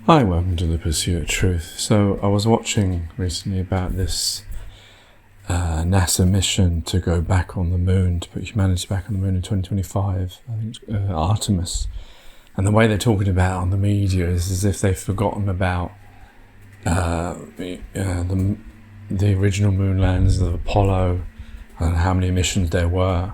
Hi, welcome to The Pursuit of Truth. So I was watching recently about this NASA mission to go back on the moon, to put humanity back on the moon in 2025, I think it's, Artemis. And the way they're talking about on the media is as if they've forgotten about the original moon landings of Apollo and how many missions there were.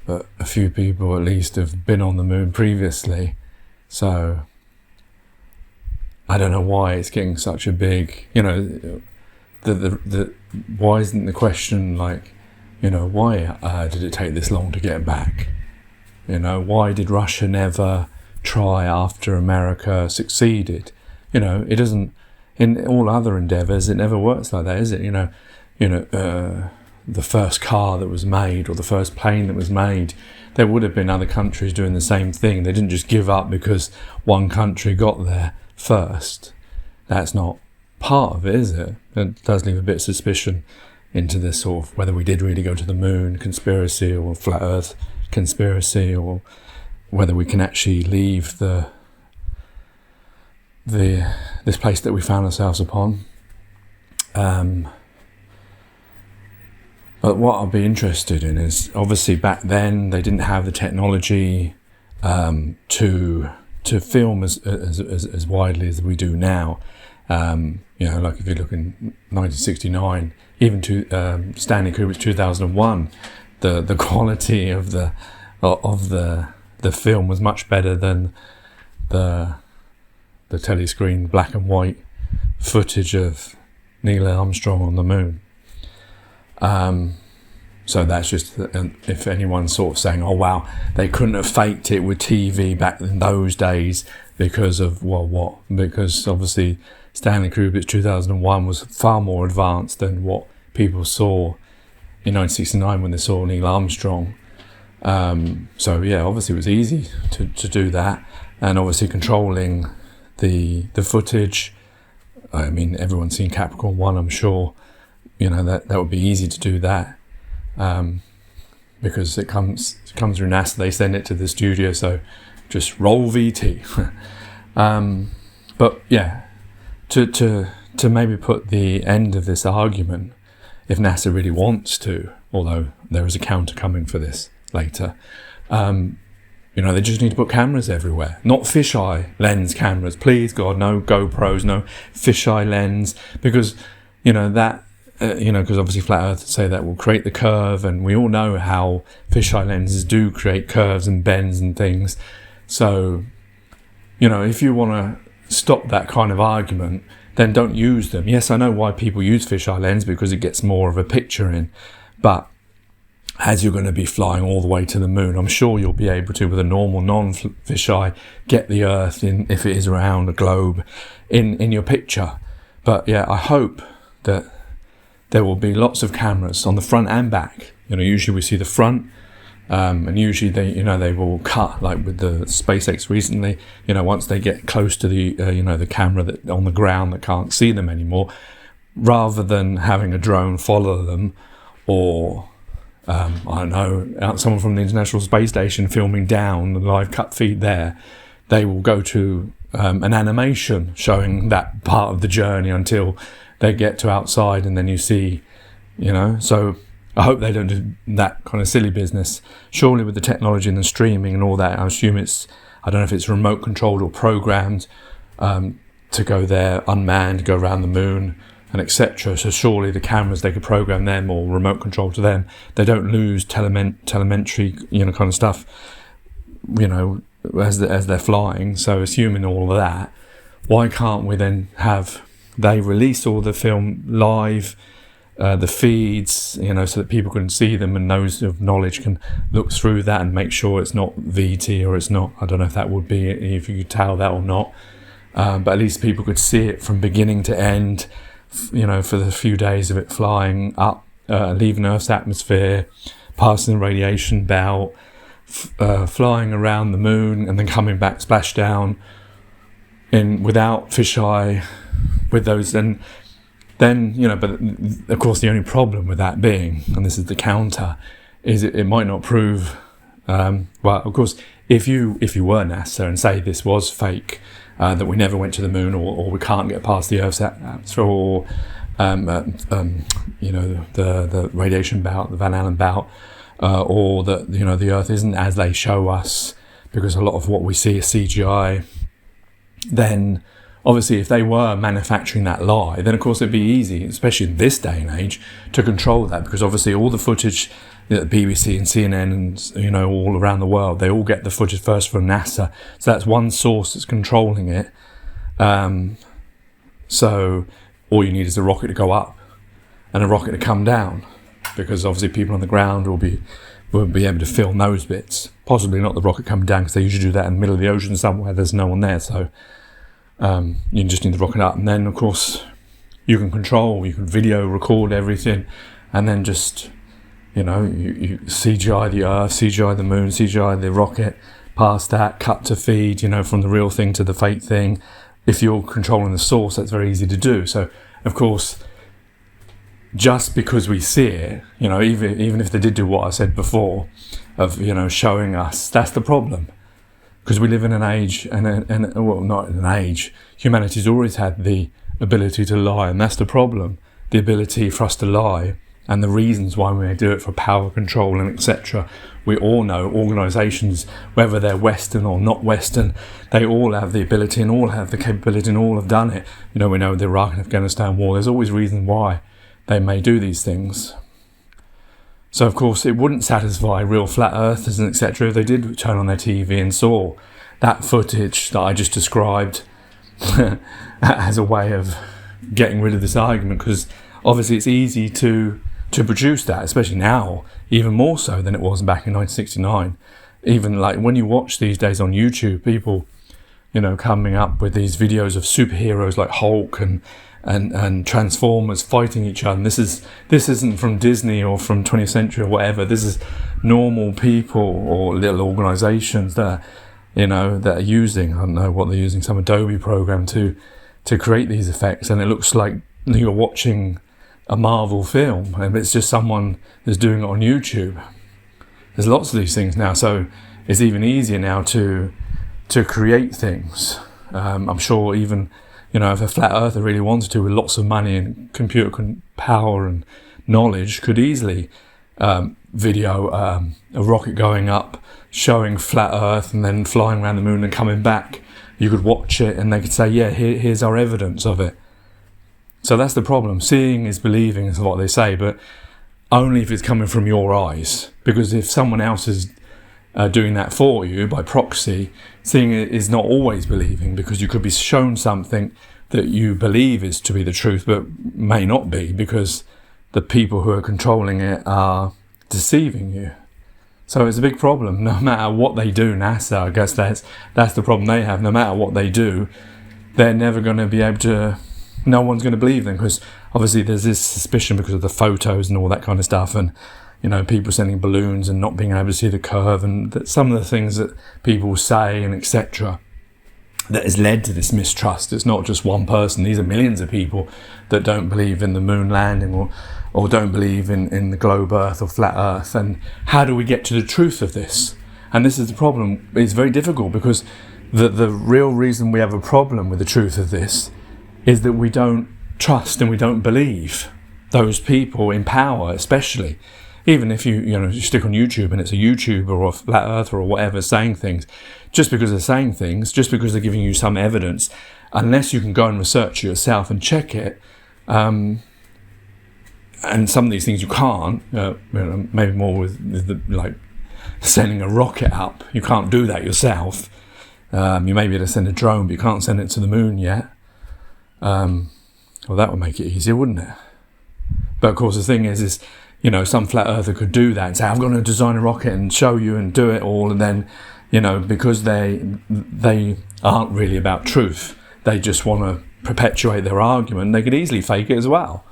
But a few people at least have been on the moon previously. So I don't know why it's getting such a big, why isn't the question like, why did it take this long to get back? Why did Russia never try after America succeeded? It doesn't, in all other endeavours, it never works like that, is it? The first car that was made or the first plane that was made, there would have been other countries doing the same thing. They didn't just give up because one country got there first. That's not part of it, is it? It does leave a bit of suspicion into this sort of whether we did really go to the moon conspiracy or flat earth conspiracy, or whether we can actually leave this place that we found ourselves upon. But what I'd be interested in is, obviously back then they didn't have the technology to film as widely as we do now. Like if you look in 1969, even to Stanley Kubrick's 2001, the quality of the film was much better than the telescreen black and white footage of Neil Armstrong on the moon. So that's just, if anyone's sort of saying, oh wow, they couldn't have faked it with TV back in those days because of, well, what? Because obviously Stanley Kubrick's 2001 was far more advanced than what people saw in 1969 when they saw Neil Armstrong. So yeah, obviously it was easy to do that, and obviously controlling the footage. I mean, everyone's seen Capricorn 1, I'm sure. That would be easy to do that, because it comes through NASA. They send it to the studio, so just roll VT. But yeah, to maybe put the end of this argument, if NASA really wants to, although there is a counter coming for this later, they just need to put cameras everywhere, not fisheye lens cameras. Please God, no GoPros, no fisheye lens, because because obviously flat earthers say that will create the curve, and we all know how fisheye lenses do create curves and bends and things. So, if you want to stop that kind of argument, then don't use them. Yes, I know why people use fisheye lens, because it gets more of a picture in, but as you're going to be flying all the way to the moon, I'm sure you'll be able to, with a normal non-fisheye, get the Earth, in, if it is around a globe, in your picture. But yeah, I hope that there will be lots of cameras on the front and back. Usually we see the front, and usually they will cut, like with the SpaceX recently. Once they get close to the camera that on the ground that can't see them anymore, rather than having a drone follow them, or I don't know, someone from the International Space Station filming down the live cut feed there, they will go to an animation showing that part of the journey until they get to outside, and then you see, so I hope they don't do that kind of silly business. Surely with the technology and the streaming and all that, I assume I don't know if it's remote controlled or programmed to go there unmanned, go around the moon and etc. So surely the cameras, they could program them or remote control to them. They don't lose telemetry, kind of stuff, as they're flying. So assuming all of that, why can't we then have they release all the film live, the feeds, so that people can see them, and those of knowledge can look through that and make sure it's not VT, or it's not, I don't know if that would be, if you could tell that or not, but at least people could see it from beginning to end, for the few days of it flying up, leaving Earth's atmosphere, passing the radiation belt, flying around the moon, and then coming back, splash down without fisheye, with those. And then, but of course the only problem with that being, and this is the counter, is it might not prove, well, of course if you were NASA and say this was fake, that we never went to the moon, or we can't get past the Earth's atmosphere, or the radiation belt, the Van Allen belt, or that the Earth isn't as they show us, because a lot of what we see is CGI, then obviously if they were manufacturing that lie, then of course it'd be easy, especially in this day and age, to control that, because obviously all the footage that BBC and CNN and all around the world, they all get the footage first from NASA, so that's one source that's controlling it. So all you need is a rocket to go up and a rocket to come down, because obviously people on the ground will be able to film those bits. Possibly not the rocket coming down, because they usually do that in the middle of the ocean somewhere, there's no one there, so you just need the rocket up. And then of course you can video record everything, and then just you CGI the Earth, CGI the moon, CGI the rocket, past that, cut to feed, from the real thing to the fake thing. If you're controlling the source, that's very easy to do. So of course, just because we see it, even if they did do what I said before, of showing us, that's the problem. Because we live in an age, well, not in an age, humanity's always had the ability to lie, and that's the problem. The ability for us to lie, and the reasons why we may do it, for power control and etc. We all know organisations, whether they're Western or not Western, they all have the ability and all have the capability and all have done it. We know the Iraq and Afghanistan war, there's always reason why they may do these things. So of course it wouldn't satisfy real flat earthers and etc. if they did turn on their TV and saw that footage that I just described as a way of getting rid of this argument, because obviously it's easy to produce that, especially now, even more so than it was back in 1969. Even like when you watch these days on YouTube, people coming up with these videos of superheroes like Hulk and Transformers fighting each other. And this isn't from Disney or from 20th century or whatever. This is normal people or little organisations that are using, I don't know what they're using, some Adobe program to create these effects, and it looks like you're watching a Marvel film, and it's just someone that's doing it on YouTube. There's lots of these things now, so it's even easier now to create things. I'm sure even if a flat earther really wanted to, with lots of money and computer power and knowledge, could easily video a rocket going up, showing flat earth, and then flying around the moon and coming back. You could watch it and they could say, yeah, here's our evidence of it. So that's the problem. Seeing is believing is what they say, but only if it's coming from your eyes. Because if someone else is doing that for you by proxy, seeing it is not always believing, because you could be shown something that you believe is to be the truth, but may not be, because the people who are controlling it are deceiving you. So it's a big problem. No matter what they do, NASA, I guess that's the problem they have. No matter what they do, they're never going to be able to, no one's going to believe them, because obviously there's this suspicion because of the photos and all that kind of stuff, and people sending balloons and not being able to see the curve, and some of the things that people say and etc. that has led to this mistrust. It's not just one person. These are millions of people that don't believe in the moon landing or don't believe in the globe Earth or flat Earth. And how do we get to the truth of this? And this is the problem. It's very difficult, because the real reason we have a problem with the truth of this is that we don't trust and we don't believe those people in power, especially. Even if you stick on YouTube and it's a YouTuber or a flat earther or whatever saying things, just because they're saying things, just because they're giving you some evidence, unless you can go and research it yourself and check it, and some of these things you can't, maybe more with like sending a rocket up, you can't do that yourself. You may be able to send a drone, but you can't send it to the moon yet. Well, that would make it easier, wouldn't it? But of course the thing is some flat earther could do that and say, I'm going to design a rocket and show you and do it all, and then, because they aren't really about truth, they just want to perpetuate their argument, they could easily fake it as well.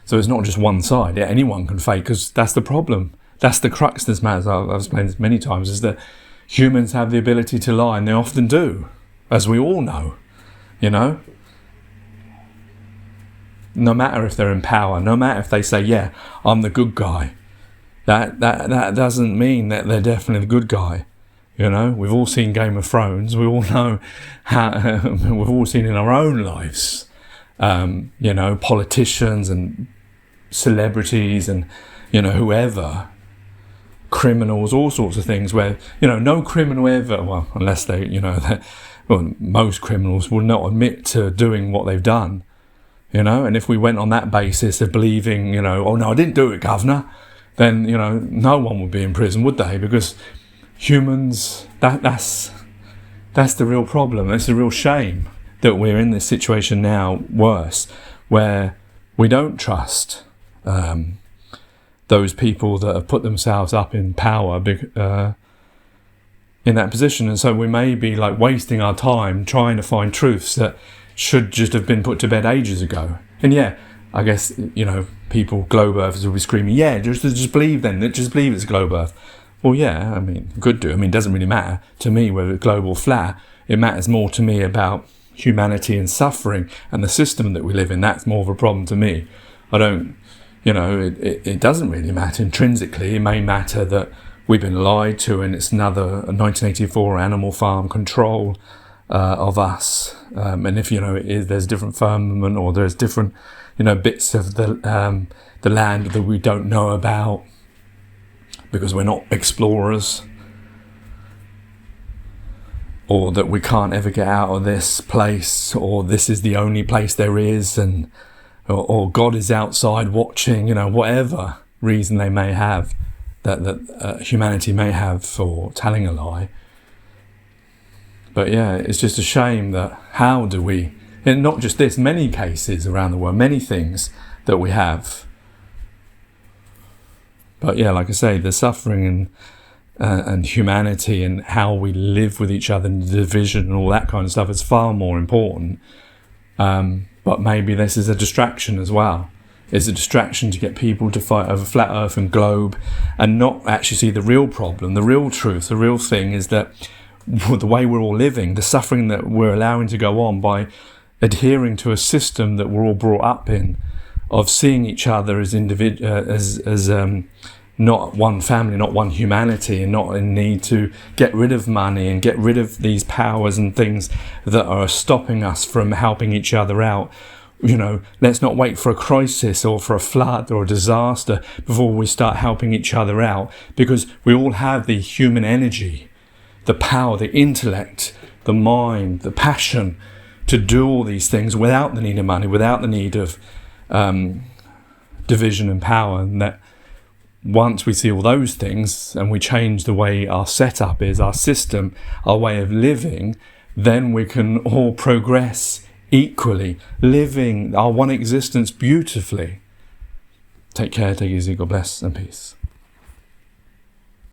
So it's not just one side. Yeah, anyone can fake, because that's the problem. That's the crux of this matter. I've explained this many times, is that humans have the ability to lie, and they often do, as we all know, No matter if they're in power, no matter if they say, yeah, I'm the good guy, that doesn't mean that they're definitely the good guy. We've all seen Game of Thrones. We all know how, we've all seen in our own lives, politicians and celebrities and, whoever, criminals, all sorts of things where, no criminal ever, well, unless they, most criminals will not admit to doing what they've done, and if we went on that basis of believing, oh no, I didn't do it, governor, then, no one would be in prison, would they? Because humans, that's the real problem. It's a real shame that we're in this situation now, worse, where we don't trust those people that have put themselves up in power in that position. And so we may be like wasting our time trying to find truths that should just have been put to bed ages ago. And yeah, I guess, people, globe earthers will be screaming, yeah, just believe then, just believe it's globe earth. Well, yeah, could do. It doesn't really matter to me whether it's globe or flat. It matters more to me about humanity and suffering and the system that we live in. That's more of a problem to me. I don't, it doesn't really matter intrinsically. It may matter that we've been lied to and it's another 1984 animal farm control of us. And if, there's different firmament or there's different, bits of the land that we don't know about, because we're not explorers, or that we can't ever get out of this place, or this is the only place there is, and or God is outside watching, whatever reason they may have, that humanity may have for telling a lie. But yeah, it's just a shame that how do we, and not just this, many cases around the world, many things that we have. But yeah, like I say, the suffering and humanity and how we live with each other and the division and all that kind of stuff is far more important. But maybe this is a distraction as well. It's a distraction to get people to fight over flat earth and globe and not actually see the real problem, the real truth, the real thing is that the way we're all living, the suffering that we're allowing to go on by adhering to a system that we're all brought up in, of seeing each other as not one family, not one humanity, and not in need to get rid of money and get rid of these powers and things that are stopping us from helping each other out. Let's not wait for a crisis or for a flood or a disaster before we start helping each other out, because we all have the human energy, the power, the intellect, the mind, the passion to do all these things without the need of money, without the need of division and power. And that once we see all those things and we change the way our setup is, our system, our way of living, then we can all progress equally, living our one existence beautifully. Take care, take it easy, God bless, and peace.